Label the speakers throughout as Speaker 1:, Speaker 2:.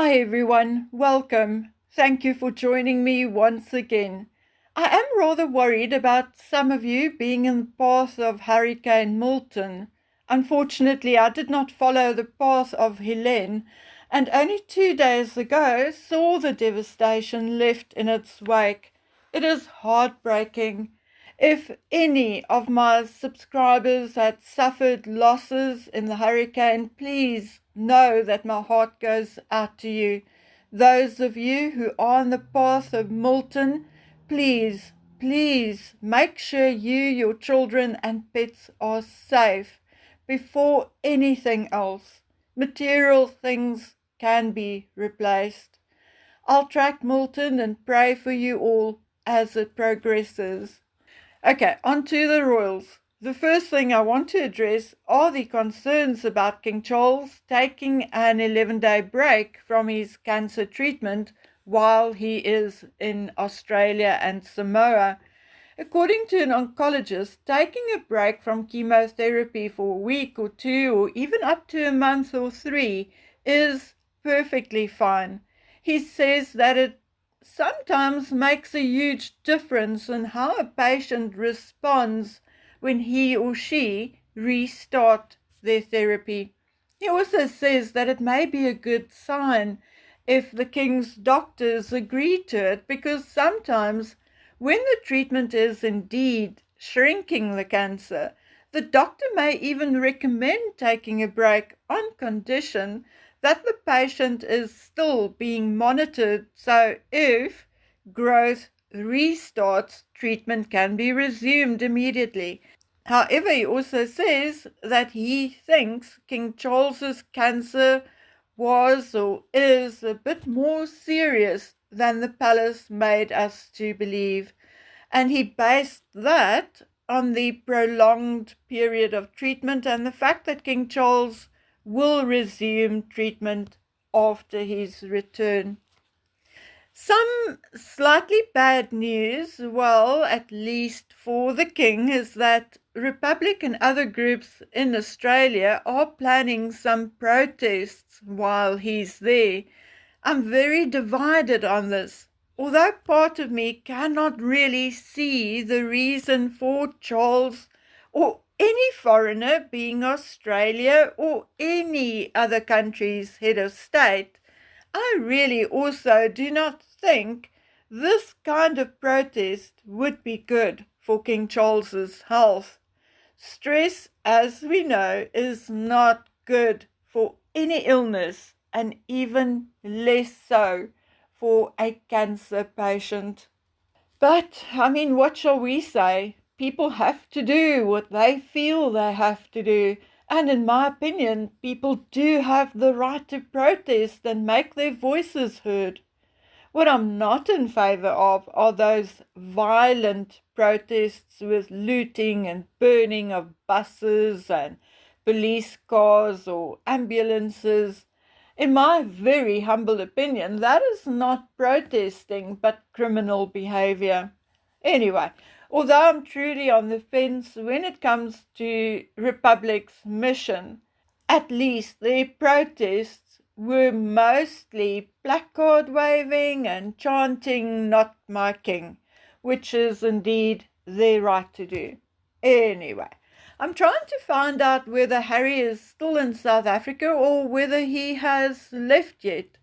Speaker 1: Hi everyone, welcome. Thank you for joining me once again. I am rather worried about some of you being in the path of Hurricane Molton. Unfortunately, I did not follow the path of Helene, and only 2 days ago saw the devastation left in its wake. It is heartbreaking. If any of my subscribers had suffered losses in the hurricane, please know that my heart goes out to you. Those of you who are on the path of Molton, please make sure you, your children and pets are safe before anything else. Material things can be replaced. I'll track Molton and pray for you all as it progresses. Okay, on to the royals. The first thing I want to address are the concerns about King Charles taking an 11-day break from his cancer treatment while he is in Australia and Samoa. According to an oncologist, taking a break from chemotherapy for a week or two or even up to a month or 3 is perfectly fine. He says that it sometimes makes a huge difference in how a patient responds when he or she restart their therapy. He also says that it may be a good sign if the king's doctors agree to it, because sometimes when the treatment is indeed shrinking the cancer, the doctor may even recommend taking a break on condition that the patient is still being monitored, so if growth restarts, treatment can be resumed immediately. However, he also says that he thinks King Charles's cancer was or is a bit more serious than the palace made us to believe, and he based that on the prolonged period of treatment and the fact that King Charles will resume treatment after his return. Some slightly bad news, well, at least for the king, is that Republic and other groups in Australia are planning some protests while he's there. I'm very divided on this. Although part of me cannot really see the reason for Charles or any foreigner being Australia or any other country's head of state, I really also do not think this kind of protest would be good for King Charles's health. Stress, as we know, is not good for any illness, and even less so for a cancer patient. But, what shall we say? People have to do what they feel they have to do. And in my opinion, people do have the right to protest and make their voices heard. What I'm not in favor of are those violent protests with looting and burning of buses and police cars or ambulances. In my very humble opinion, that is not protesting but criminal behavior. Anyway, although I'm truly on the fence when it comes to Republic's mission, at least their protests were mostly placard waving and chanting "Not my king," which is indeed their right to do. Anyway, I'm trying to find out whether Harry is still in South Africa or whether he has left yet.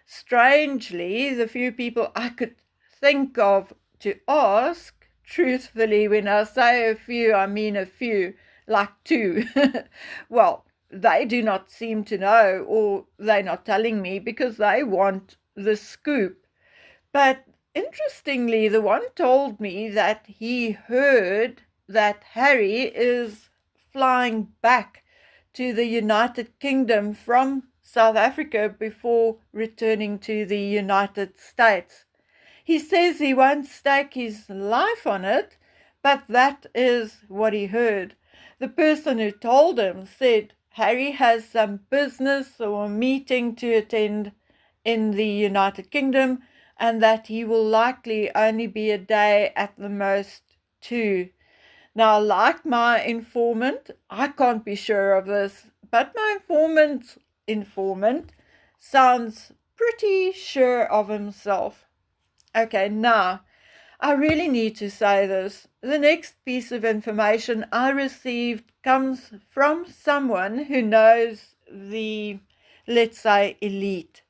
Speaker 1: Strangely, the few people I could think of to ask, truthfully, when I say a few, I mean a few, like 2. Well, they do not seem to know, or they're not telling me because they want the scoop. But interestingly, the one told me that he heard that Harry is flying back to the United Kingdom from South Africa before returning to the United States. He says he won't stake his life on it, but that is what he heard. The person who told him said Harry has some business or a meeting to attend in the United Kingdom, and that he will likely only be a day at the most 2. Now, like my informant, I can't be sure of this, but my informant sounds pretty sure of himself. Okay, now, I really need to say this. The next piece of information I received comes from someone who knows the, let's say, elite,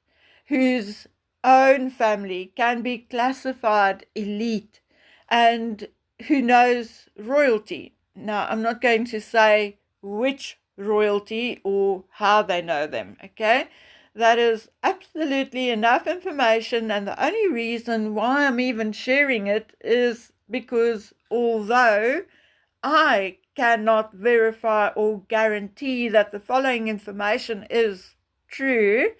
Speaker 1: whose own family can be classified elite, and who knows royalty. Now, I'm not going to say which royalty or how they know them, okay? That is absolutely enough information, and the only reason why I'm even sharing it is because although I cannot verify or guarantee that the following information is true,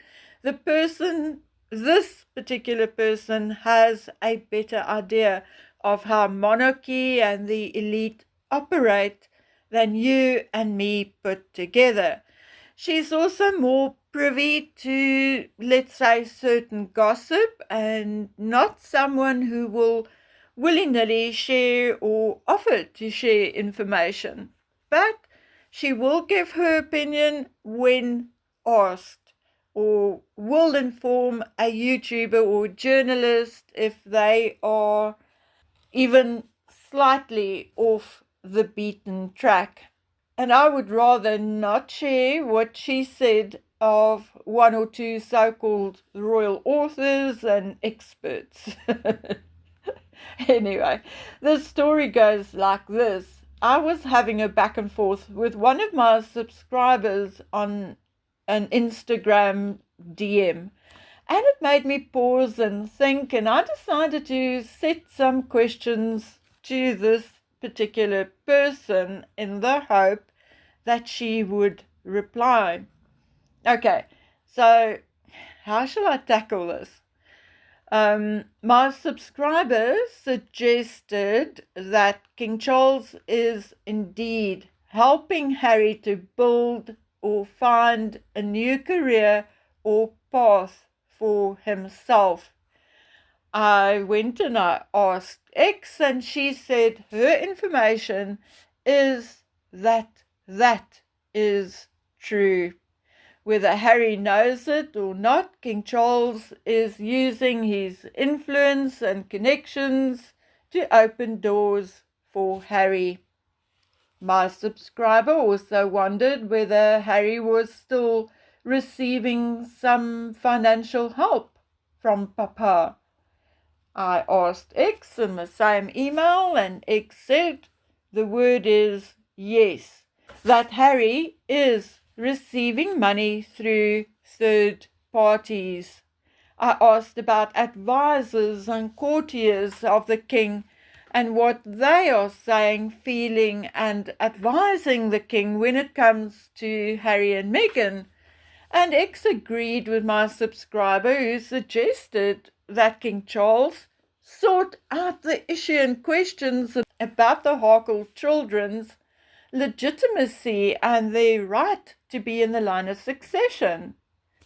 Speaker 1: the person, this particular person, has a better idea of how monarchy and the elite operate than you and me put together. She's also more privy to, let's say, certain gossip, and not someone who will willy-nilly share or offer to share information. But she will give her opinion when asked, or will inform a YouTuber or journalist if they are even slightly off the beaten track. And I would rather not share what she said of one or two so-called royal authors and experts. Anyway, the story goes like this. I was having a back and forth with one of my subscribers on an Instagram DM, and it made me pause and think, and I decided to set some questions to this particular person in the hope that she would reply. Okay, so how shall I tackle this? My subscriber suggested that King Charles is indeed helping Harry to build or find a new career or path for himself. I went and I asked X, and she said her information is that that is true. Whether Harry knows it or not, King Charles is using his influence and connections to open doors for Harry. My subscriber also wondered whether Harry was still receiving some financial help from Papa. I asked X in the same email, and X said the word is yes, that Harry is receiving money through third parties. I asked about advisors and courtiers of the king and what they are saying, feeling, and advising the king when it comes to Harry and Meghan. And X agreed with my subscriber, who suggested that King Charles sort out the issue and questions about the Harkle children's legitimacy and their right to be in the line of succession.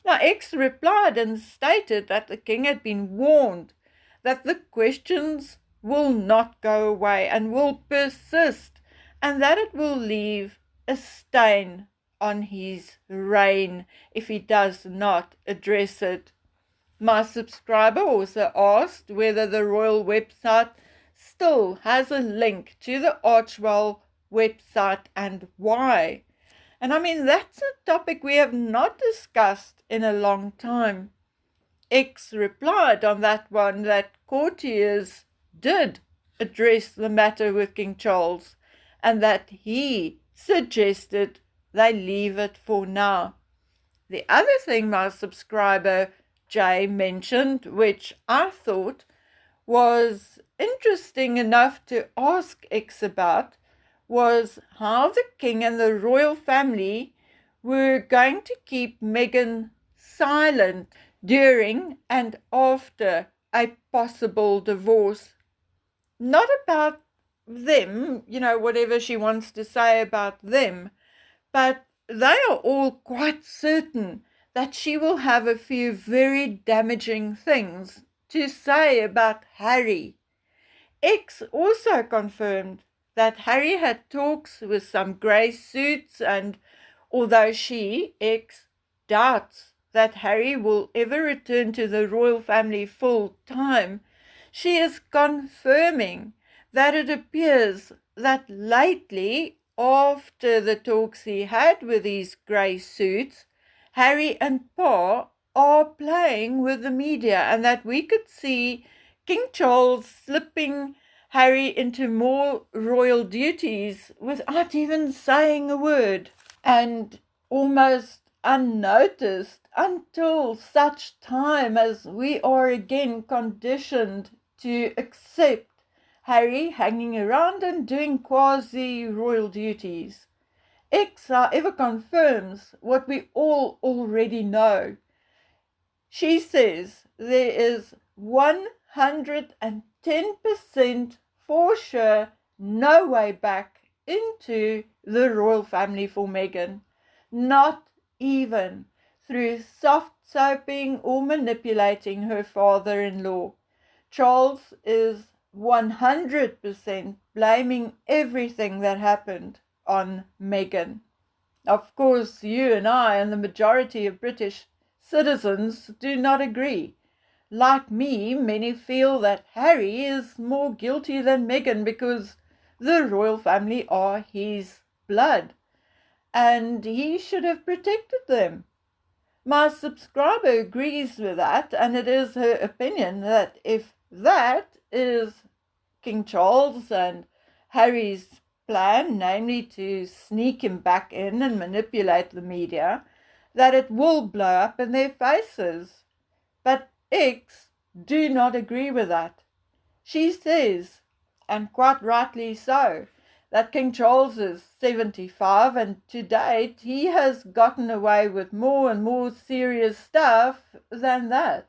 Speaker 1: Now, X replied and stated that the king had been warned that the questions will not go away and will persist, and that it will leave a stain on his reign if he does not address it. My subscriber also asked whether the royal website still has a link to the Archewell website and why. And I mean, that's a topic we have not discussed in a long time. X replied on that one that courtiers did address the matter with King Charles, and that he suggested they leave it for now. The other thing my subscriber Jay mentioned, which I thought was interesting enough to ask X about, was how the king and the royal family were going to keep Meghan silent during and after a possible divorce. Not about them, whatever she wants to say about them, but they are all quite certain that she will have a few very damaging things to say about Harry. X also confirmed that Harry had talks with some grey suits, and although she, X, doubts that Harry will ever return to the royal family full time, she is confirming that it appears that lately, after the talks he had with these grey suits, Harry and Pa are playing with the media, and that we could see King Charles slipping Harry into more royal duties without even saying a word, and almost unnoticed until such time as we are again conditioned to accept Harry hanging around and doing quasi-royal duties. X, however, confirms what we all already know. She says there is 110% for sure no way back into the royal family for Meghan. Not even through soft soaping or manipulating her father-in-law. Charles is 100% blaming everything that happened on Meghan. Of course, you and I and the majority of British citizens do not agree. Like me, many feel that Harry is more guilty than Meghan because the royal family are his blood, and he should have protected them. My subscriber agrees with that, and it is her opinion that if that is King Charles and Harry's plan, namely to sneak him back in and manipulate the media, that it will blow up in their faces. But X do not agree with that. She says, and quite rightly so, that King Charles is 75 and to date he has gotten away with more and more serious stuff than that.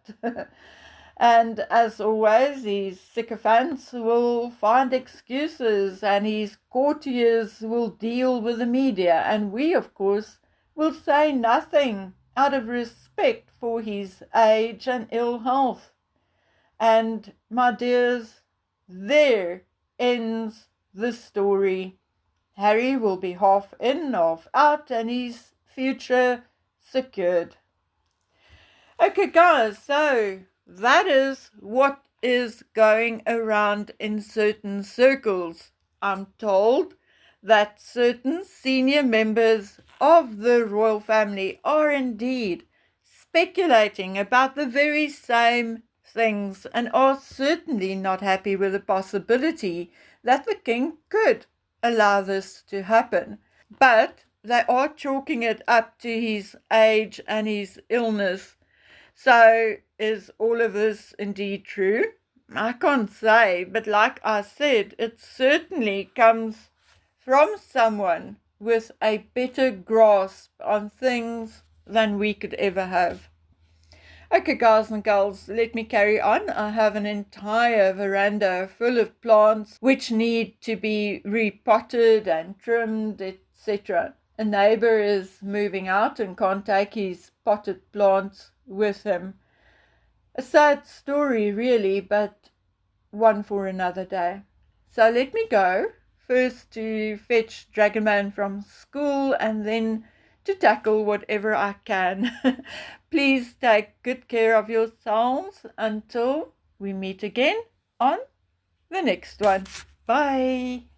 Speaker 1: And as always, his sycophants will find excuses and his courtiers will deal with the media, and we, of course, will say nothing out of respect for his age and ill health. And, my dears, there ends the story. Harry will be half in, half out, and his future secured. Okay, guys, so that is what is going around in certain circles. I'm told that certain senior members of the royal family are indeed speculating about the very same things and are certainly not happy with the possibility that the king could allow this to happen. But they are chalking it up to his age and his illness. So is all of this indeed true? I can't say, but like I said, it certainly comes from someone with a better grasp on things than we could ever have. Okay, guys and girls, let me carry on. I have an entire veranda full of plants which need to be repotted and trimmed, etc. A neighbor is moving out and can't take his potted plants with him. A sad story, really, but one for another day. So let me go, first to fetch Dragonman from school and then to tackle whatever I can. Please take good care of yourselves until we meet again on the next one. Bye.